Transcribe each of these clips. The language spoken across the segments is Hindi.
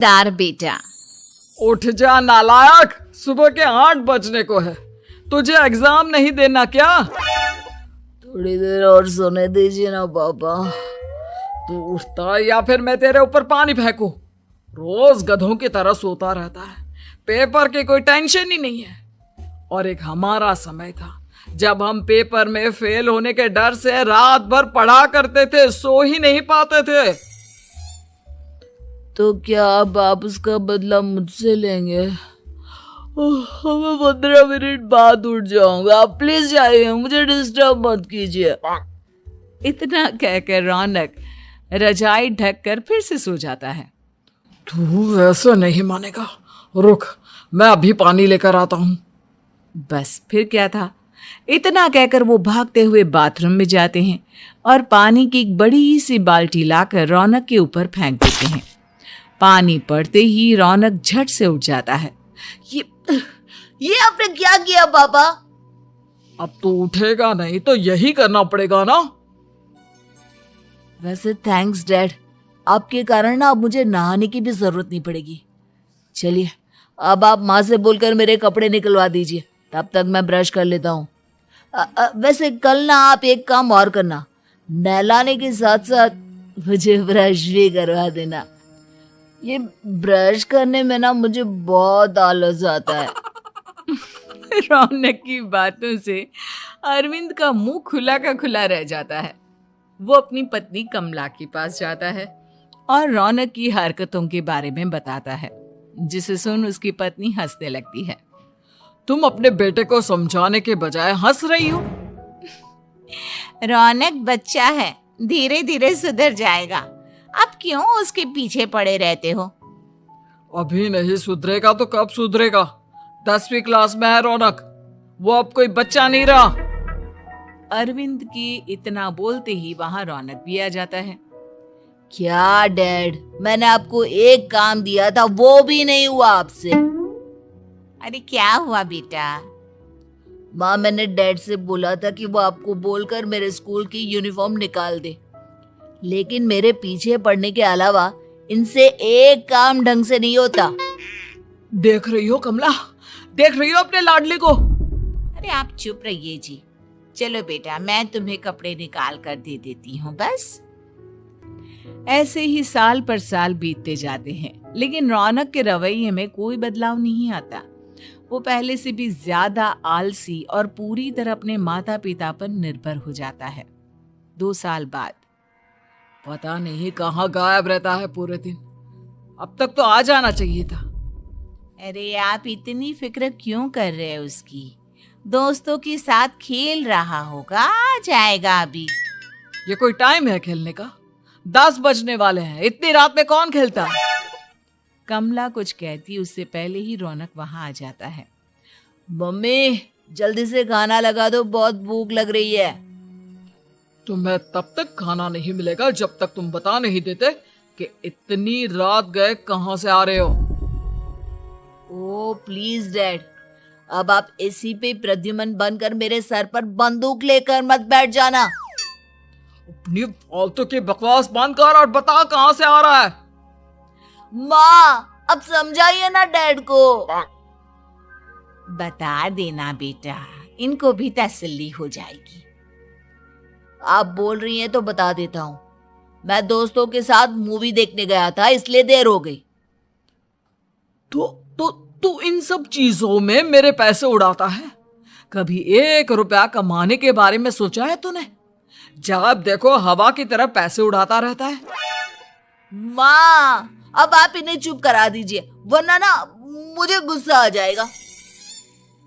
दार बेटा। उठ जा नालायक, सुबह के 8 बजने को है। तुझे एग्जाम नहीं देना क्या? थोड़ी देर और सोने दीजिए ना पापा। तू उठता या फिर मैं तेरे ऊपर पानी फेंकूं? रोज गधों की तरह सोता रहता है। पेपर की कोई टेंशन ही नहीं है। और एक हमारा समय था जब हम पेपर में फेल होने के डर से रात भर पढ़ा करते थे, सो ही नहीं पाते थे। तो क्या अब आप उसका बदला मुझसे लेंगे? मैं 15 मिनट बाद उठ जाऊंगा, आप प्लीज जाइए, मुझे डिस्टर्ब मत कीजिए। इतना कहकर रौनक रजाई ढककर फिर से सो जाता है। तू वैसे नहीं मानेगा, रुक मैं अभी पानी लेकर आता हूँ। बस फिर क्या था, इतना कहकर वो भागते हुए बाथरूम में जाते हैं और पानी की एक बड़ी सी बाल्टी लाकर रौनक के ऊपर फेंक देते हैं। पानी पड़ते ही रौनक झट से उठ जाता है। ये आपने क्या किया पापा? अब तू उठेगा नहीं तो यही करना पड़ेगा ना। वैसे थैंक्स डैड, आपके कारण ना अब मुझे नहाने की भी जरूरत नहीं पड़ेगी। चलिए अब आप माँ से बोलकर मेरे कपड़े निकलवा दीजिए, तब तक मैं ब्रश कर लेता हूँ। वैसे कल ना आप एक काम और करना, नहलाने के साथ साथ मुझे ब्रश भी करवा देना। ये ब्रश करने में ना मुझे बहुत आलस आता है। रौनक की बातों से अरविंद का मुंह खुला का खुला रह जाता है। वो अपनी पत्नी कमला के पास जाता है और रौनक की हरकतों के बारे में बताता है, जिसे सुन उसकी पत्नी हंसने लगती है। तुम अपने बेटे को समझाने के बजाय हंस रही हो। रौनक बच्चा है, धीरे धीरे सुधर जाएगा, अब क्यों उसके पीछे पड़े रहते हो? अभी नहीं सुधरेगा तो कब सुधरेगा? 10वीं क्लास में है रौनक, वो अब कोई बच्चा नहीं रहा। अरविंद की इतना बोलते ही वहां रौनक भी आ जाता है। क्या डैड, मैंने आपको एक काम दिया था, वो भी नहीं हुआ आपसे। अरे क्या हुआ बेटा? माँ, मैंने डैड से बोला था कि वो आपको बोलकर मेरे स्कूल की यूनिफॉर्म निकाल दे, लेकिन मेरे पीछे पड़ने के अलावा इनसे एक काम ढंग से नहीं होता। देख रही हो कमला, देख रही हो अपने लाडले को? अरे आप चुप रहिए जी। चलो बेटा, मैं तुम्हें कपड़े निकाल कर दे देती हूँ बस। ऐसे ही साल पर साल बीतते जाते हैं, लेकिन रौनक के रवैये में कोई बदलाव नहीं आता। वो पहले से भी ज्यादा आलसी और पूरी तरह अपने माता पिता पर निर्भर हो जाता है। 2 साल बाद पता नहीं कहाँ गायब रहता है पूरे दिन। अब तक तो आ जाना चाहिए था। अरे आप इतनी फिक्र क्यों कर रहे हैं उसकी? दोस्तों के साथ खेल रहा होगा, आ जाएगा अभी। ये कोई टाइम है खेलने का? 10 बजने वाले हैं, इतनी रात में कौन खेलता है? कमला कुछ कहती उससे पहले ही रौनक वहां आ जाता है। मम्मी जल्दी से खाना लगा दो, बहुत भूख लग रही है। तुम्हें तब तक खाना नहीं मिलेगा जब तक तुम बता नहीं देते कि इतनी रात गए कहां से आ रहे हो। ओ प्लीज डैड, अब आप एसी पे प्रद्युमन बनकर मेरे सर पर बंदूक लेकर मत बैठ जाना। अपनी फालतू की बकवास बंद कर और बता कहां से आ रहा है। माँ अब समझाइए ना डैड को। बता देना बेटा, इनको भी तसल्ली हो जाएगी। आप बोल रही हैं तो बता देता हूँ। मैं दोस्तों के साथ मूवी देखने गया था, इसलिए देर हो गई। तू इन सब चीजों में मेरे पैसे उड़ाता है? कभी 1 रुपया कमाने के बारे में सोचा है तूने? जब देखो हवा की तरह पैसे उड़ाता रहता है। माँ अब आप इन्हें चुप करा दीजिए, वरना ना मुझे गुस्सा आ जाएगा।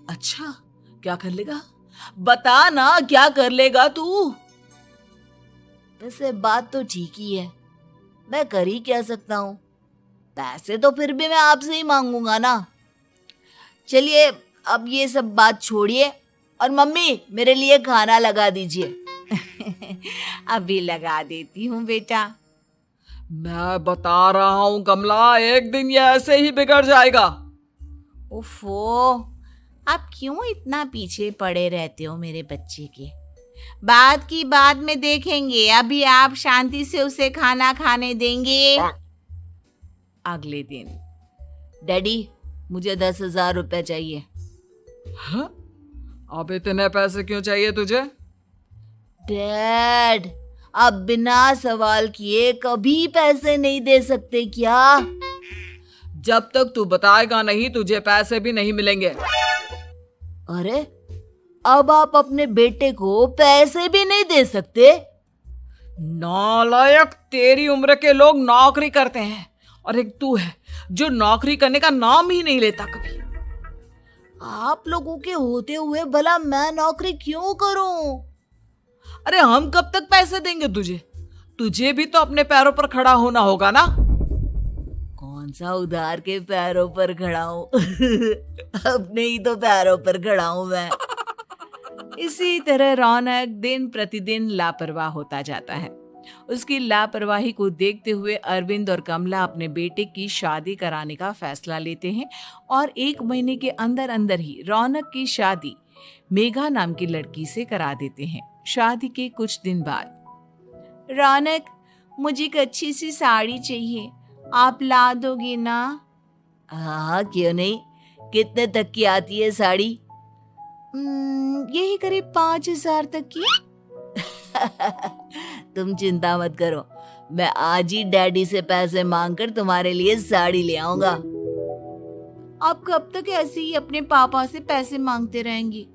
अच्छा क्या कर लेगा? बता ना, क्या कर लेगा तू? वैसे बात तो ठीक ही है, मैं कर ही क्या सकता हूँ। पैसे तो फिर भी मैं आपसे ही मांगूंगा ना। चलिए अब ये सब बात छोड़िए और मम्मी मेरे लिए खाना लगा दीजिए। अभी लगा देती हूँ बेटा। मैं बता रहा हूँ कमला, एक दिन ये ऐसे ही बिगड़ जाएगा। ओफो, आप क्यों इतना पीछे पड़े रहते हो मेरे बच्चे के? बात की बाद में देखेंगे, अभी आप शांति से उसे खाना खाने देंगे? अगले दिन। डैडी, मुझे 10,000 रुपए चाहिए। हाँ? अब इतने पैसे क्यों चाहिए तुझे? डैड, आप बिना सवाल किए कभी पैसे नहीं दे सकते क्या? जब तक तू बताएगा नहीं तुझे पैसे भी नहीं मिलेंगे। अरे, अब आप अपने बेटे को पैसे भी नहीं दे सकते? नालायक, तेरी उम्र के लोग नौकरी करते हैं और एक तू है जो नौकरी करने का नाम ही नहीं लेता कभी। आप लोगों के होते हुए भला मैं नौकरी क्यों करूं? अरे हम कब तक पैसे देंगे तुझे? तुझे भी तो अपने पैरों पर खड़ा होना होगा ना। कौन सा उधार के पैरों पर खड़ा हूं? अपने ही तो पैरों पर खड़ा हूं मैं। इसी तरह रौनक दिन प्रतिदिन लापरवाह होता जाता है। उसकी लापरवाही को देखते हुए अरविंद और कमला अपने बेटे की शादी कराने का फैसला लेते हैं और 1 महीने के अंदर अंदर ही रौनक की शादी मेघा नाम की लड़की से करा देते हैं। शादी के कुछ दिन बाद, रौनक, मुझे एक अच्छी सी साड़ी चाहिए, आप ला दोगे ना? हाँ, क्यों नहीं। कितने तक की आती है साड़ी? यही करीब 5,000 तक की। तुम चिंता मत करो, मैं आज ही डैडी से पैसे मांगकर तुम्हारे लिए साड़ी ले आऊंगा। आप कब तक ऐसे ही अपने पापा से पैसे मांगते रहेंगी?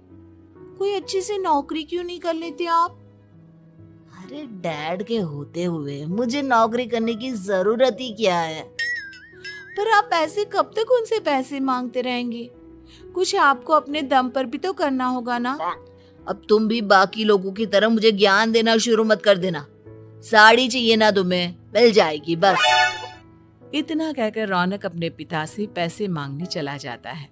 कोई अच्छी सी नौकरी क्यों नहीं कर लेते आप? अरे डैड के होते हुए मुझे नौकरी करने की जरूरत ही क्या है? पर आप ऐसे कब तक उनसे पैसे मांगते रहेंगे? कुछ आपको अपने दम पर भी तो करना होगा ना। अब तुम भी बाकी लोगों की तरह मुझे ज्ञान देना शुरू मत कर देना। साड़ी चाहिए ना तुम्हें, मिल जाएगी बस। इतना कहकर रौनक अपने पिता से पैसे मांगने चला जाता है।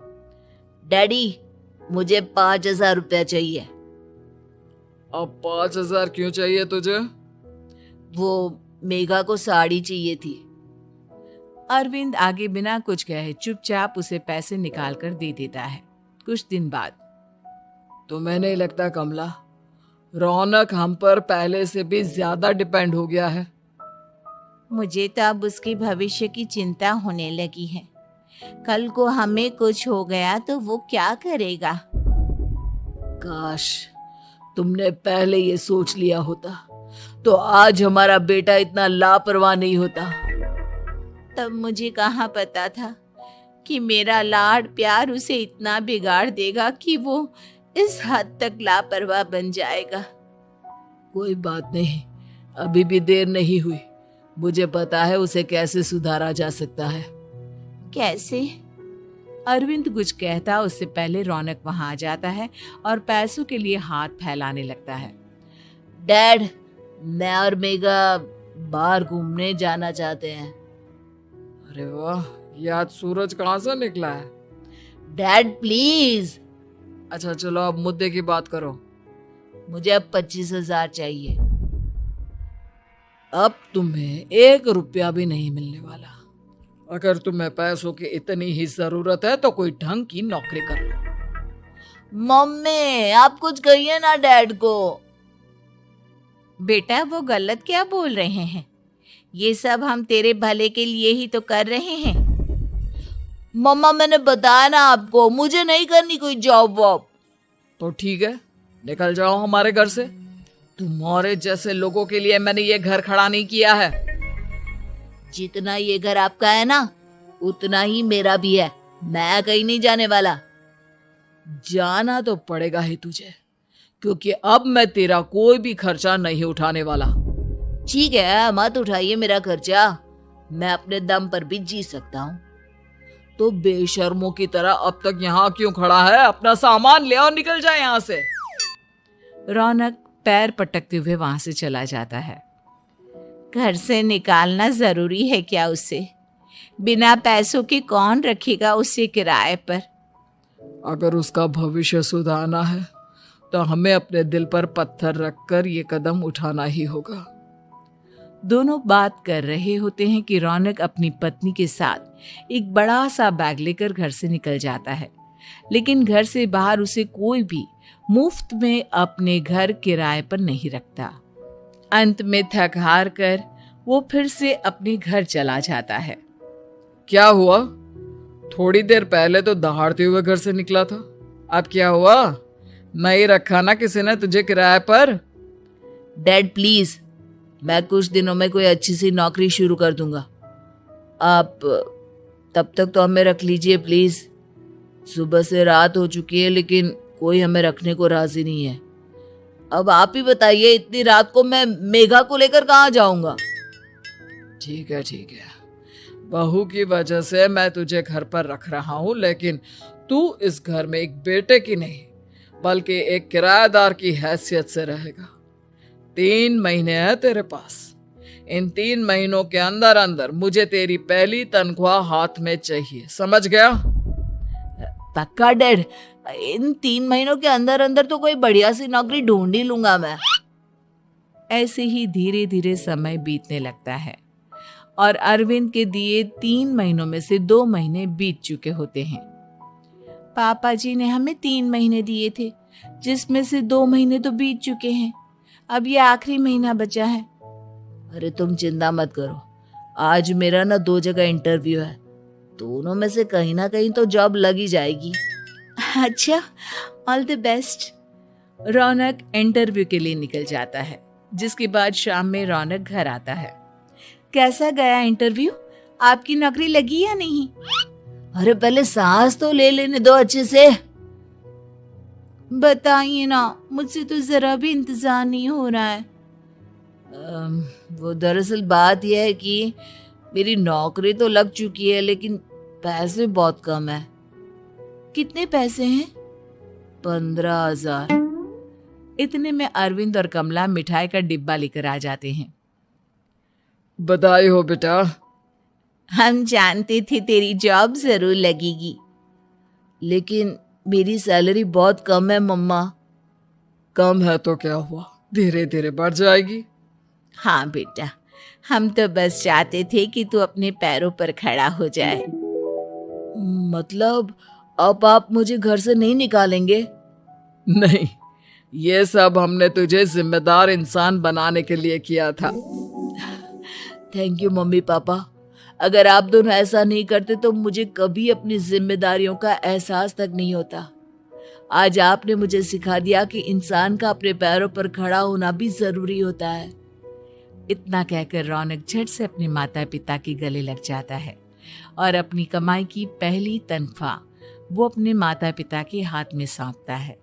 डैडी, मुझे 5,000 रुपया चाहिए। अब 5,000 क्यों चाहिए तुझे? वो मेघा को साड़ी चाहिए थी। अरविंद आगे बिना कुछ कहे चुपचाप उसे पैसे निकाल कर दे देता है। कुछ दिन बाद, तुम्हें नहीं लगता कमला, रौनक हम पर पहले से भी ज्यादा डिपेंड हो गया है? मुझे तो अब उसके भविष्य की चिंता होने लगी है। कल को हमें कुछ हो गया तो वो क्या करेगा? काश तुमने पहले ये सोच लिया होता तो आज हमारा बेटा इतना लापरवाह नहीं होता। तब मुझे कहाँ पता था कि मेरा लाड प्यार उसे इतना बिगाड़ देगा कि वो इस हद तक लापरवाह बन जाएगा। कोई बात नहीं, अभी भी देर नहीं हुई। मुझे पता है उसे कैसे सुधारा जा सकता है। कैसे? अरविंद कुछ कहता उससे पहले रौनक वहां आ जाता है और पैसों के लिए हाथ फैलाने लगता है। डैड, मैं और मेघा बाहर घूमने जाना चाहते हैं। अरे वाह, ये आज सूरज कहाँ से निकला है? Dad please. अच्छा चलो अब मुद्दे की बात करो। मुझे अब 25,000 चाहिए। अब तुम्हें 1 रुपया भी नहीं मिलने वाला। अगर तुम्हें पैसों की इतनी ही जरूरत है तो कोई ढंग की नौकरी कर लो। मम्मी, आप कुछ कहिए ना डैड को। बेटा, वो गलत क्या बोल रहे हैं? ये सब हम तेरे भले के लिए ही तो कर रहे हैं। मम्मा, मैंने बताया ना आपको, मुझे नहीं करनी कोई जॉब वॉब। तो ठीक है, निकल जाओ हमारे घर से। तुम्हारे जैसे लोगों के लिए मैंने ये घर खड़ा नहीं किया है। जितना ये घर आपका है ना, उतना ही मेरा भी है। मैं कहीं नहीं जाने वाला। जाना तो पड़ेगा ही तुझे, क्योंकि अब मैं तेरा कोई भी खर्चा नहीं उठाने वाला। ठीक है, मत उठाइए मेरा खर्चा, मैं अपने दम पर भी जी सकता हूँ। तो बेशर्मों की तरह अब तक यहाँ क्यों खड़ा है? अपना सामान ले और निकल जाए यहाँ से। रौनक पैर पटकते हुए वहां से चला जाता है। घर से निकालना जरूरी है क्या उसे? बिना पैसों के कौन रखेगा उसे किराए पर? अगर उसका भविष्य सुधारना है तो हमें अपने दिल पर पत्थर रखकर ये कदम उठाना ही होगा। दोनों बात कर रहे होते हैं कि रौनक अपनी पत्नी के साथ एक बड़ा सा बैग लेकर घर से निकल जाता है, लेकिन घर से बाहर उसे कोई भी मुफ्त में अपने घर किराए पर नहीं रखता। अंत में थक हार कर वो फिर से अपने घर चला जाता है। क्या हुआ? थोड़ी देर पहले तो दहाड़ते हुए घर से निकला था, अब क्या हुआ? नहीं रखा ना किसी ने तुझे किराए पर? डैड प्लीज, मैं कुछ दिनों में कोई अच्छी सी नौकरी शुरू कर दूंगा, आप तब तक तो हमें रख लीजिए प्लीज। सुबह से रात हो चुकी है लेकिन कोई हमें रखने को राजी नहीं है। अब आप ही बताइए, इतनी रात को मैं मेघा को लेकर कहाँ जाऊंगा? ठीक है ठीक है, बहू की वजह से मैं तुझे घर पर रख रहा हूं, लेकिन तू इस घर में एक बेटे की नहीं बल्कि एक किराएदार की हैसियत से रहेगा। 3 महीने है तेरे पास। इन 3 महीनों के अंदर अंदर मुझे तेरी पहली तनख्वाह हाथ में चाहिए, समझ गया? पक्का डैड, इन 3 महीनों के अंदर अंदर तो कोई बढ़िया सी नौकरी ढूंढ ही लूंगा मैं। ऐसे ही धीरे धीरे समय बीतने लगता है और अरविंद के दिए 3 महीनों में से 2 महीने बीत चुके होते हैं। पापा जी ने हमें 3 महीने दिए थे, जिसमें से 2 महीने तो बीत चुके हैं। अब ये आखिरी महीना बचा है। अरे तुम चिंता मत करो, आज मेरा ना 2 जगह इंटरव्यू है, दोनों में से कहीं ना कहीं तो जॉब लग ही जाएगी। अच्छा, all the best. Raunak interview के लिए निकल जाता है, जिसके बाद शाम में रौनक घर आता है। कैसा गया इंटरव्यू? आपकी नौकरी लगी या नहीं? अरे पहले सांस तो ले लेने दो अच्छे से। बताइए ना, मुझसे तो जरा भी इंतजार नहीं हो रहा है। वो दरअसल बात यह है कि मेरी नौकरी तो लग चुकी है लेकिन पैसे बहुत कम है। कितने पैसे हैं? 15,000। इतने में अरविंद और कमला मिठाई का डिब्बा लेकर आ जाते हैं। बधाई हो बेटा। हम जानते थे तेरी जॉब जरूर लगेगी। लेकिन मेरी सैलरी बहुत कम है मम्मा। कम है तो क्या हुआ, धीरे धीरे बढ़ जाएगी। हाँ बेटा, हम तो बस चाहते थे कि तू अपने पैरों पर खड़ा हो जाए। मतलब अब आप मुझे घर से नहीं निकालेंगे? नहीं, ये सब हमने तुझे जिम्मेदार इंसान बनाने के लिए किया था। थैंक यू मम्मी पापा, अगर आप दोनों ऐसा नहीं करते तो मुझे कभी अपनी जिम्मेदारियों का एहसास तक नहीं होता। आज आपने मुझे सिखा दिया कि इंसान का अपने पैरों पर खड़ा होना भी जरूरी होता है। इतना कहकर रौनक झट से अपने माता पिता के गले लग जाता है और अपनी कमाई की पहली तनख्वाह वो अपने माता पिता के हाथ में सौंपता है।